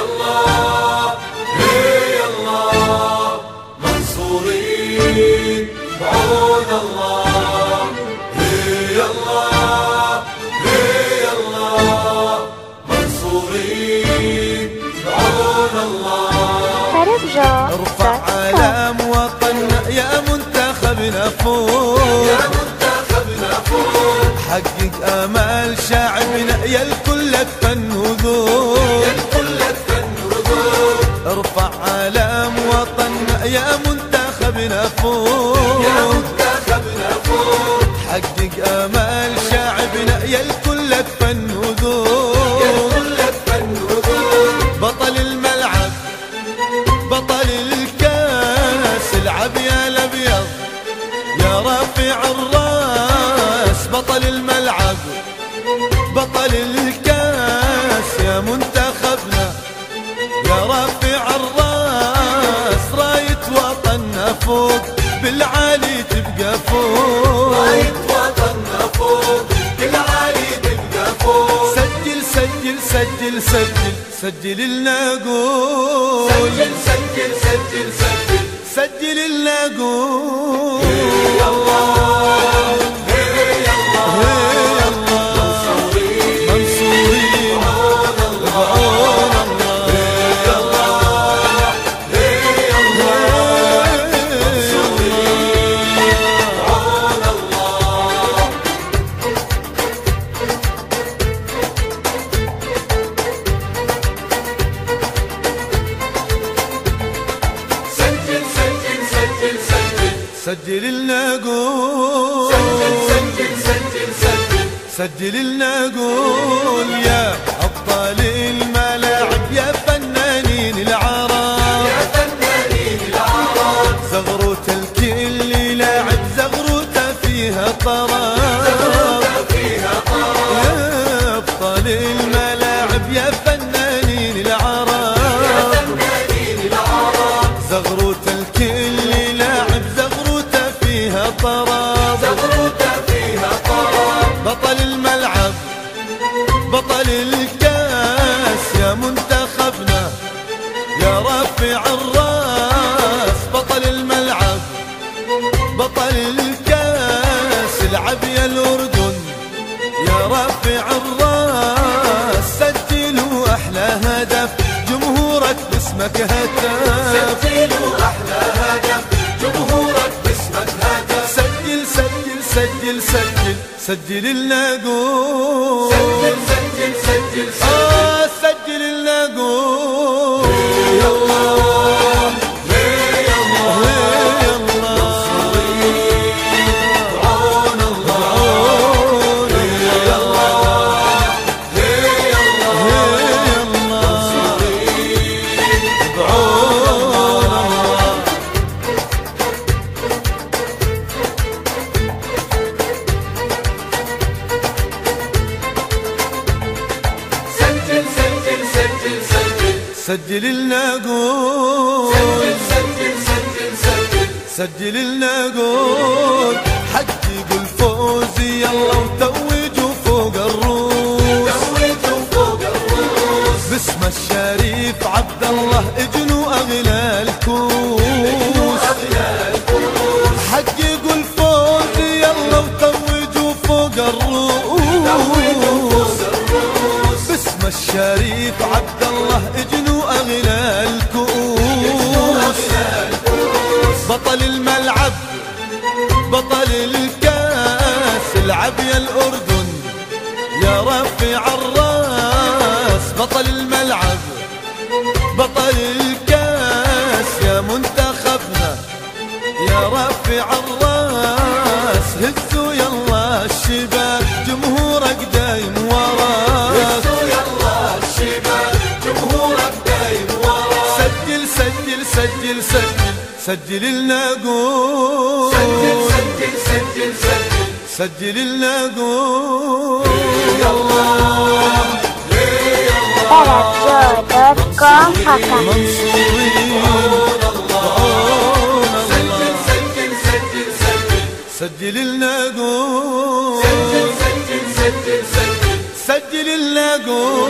الله هي الله منصورين بعون الله هي الله هي الله منصورين بعون الله. ارفع علام وطننا يا منتخبنا فوق يا منتخبنا فوق، حقق امال شعبنا يا الكل فن وذوق يا الكل فن وذوق. ارفع علام وطننا يا منتخبنا فوق يا منتخبنا فوق، حقق امال شعبنا يا الكل فن وذوق يا الكل فن وذوق. بطل الملعب بطل الكاس، العب يا الابيض يا رافع الراس. بطل الملعب بطل الكاس يا منتخبنا يا رافع الراس. راية وطننا فوق بالعالي تبقى فوق، راية وطننا فوق بالعالي تبقى فوق. سجل سجل سجل سجل سجل لنا قول، سجل سجل سجل سجل سجل لنا قول. هي الله هي الله هي الله منصورين منصورين بعون الله هي الله هي الله منصورين بعون الله. سجل سجل سجل سجل سجل لنا قول، سجل سجل سجل سجل سجل لنا قول. يا أبطال الملاعب يا فنانين العرب يا فنانين العرب، زغروت الكل لاعب زغروته فيها طرب زغروته فيها طرب. يا أبطال الملاعب يا فنانين العرب يا فنانين العرب، زغروت الكل لاعب زغروته فيها طرب زغروته فيها طرب. بطل الملعب بطل الكاس يا منتخبنا يا رافع الراس. بطل الملعب بطل الكاس، العب يا الأردن يا رافع الراس. سجلوا أحلى هدف جمهورك باسمك هتف، سجلوا أحلى هدف جمهورك باسمك هتف. سجل سجل سجل سجل سجل لنا قول، سجل سجل سجل سجل سجل لنا قول. هي الله هي الله هي الله منصورين بعون الله هي الله هي الله هي الله منصورين بعون الله. سجل سجل سجل سجل سجل لنا قول، سجل سجل سجل سجل سجل لنا قول. حققوا الفوز يلا وتوجوا فوق الروس توجوا فوق الروس. باسم الشريف عبد الله اجنوا اغلى الكوس اغلى الكوس. حققوا الفوز يلا وتوجوا فوق الروس باسم الشريف عبد الله اجنوا اغلى الكؤوس. بطل الملعب بطل الكاس، العب يا الأردن يا رافع الراس. بطل الملعب بطل الكاس يا منتخبنا يا رافع الراس. هزوا يلا الشباب جمهورك دايم وراك، هزوا يلا الشباب جمهورك دايم وراك. سجل سجل سجل سجل سجل لنا قول، سجل سجل سجل سجل سجل لنا قول. يا الله يا الله منصورين بعون الله. سجل سجل سجل سجل سجل لنا قول، سجل سجل سجل سجل سجل لنا قول.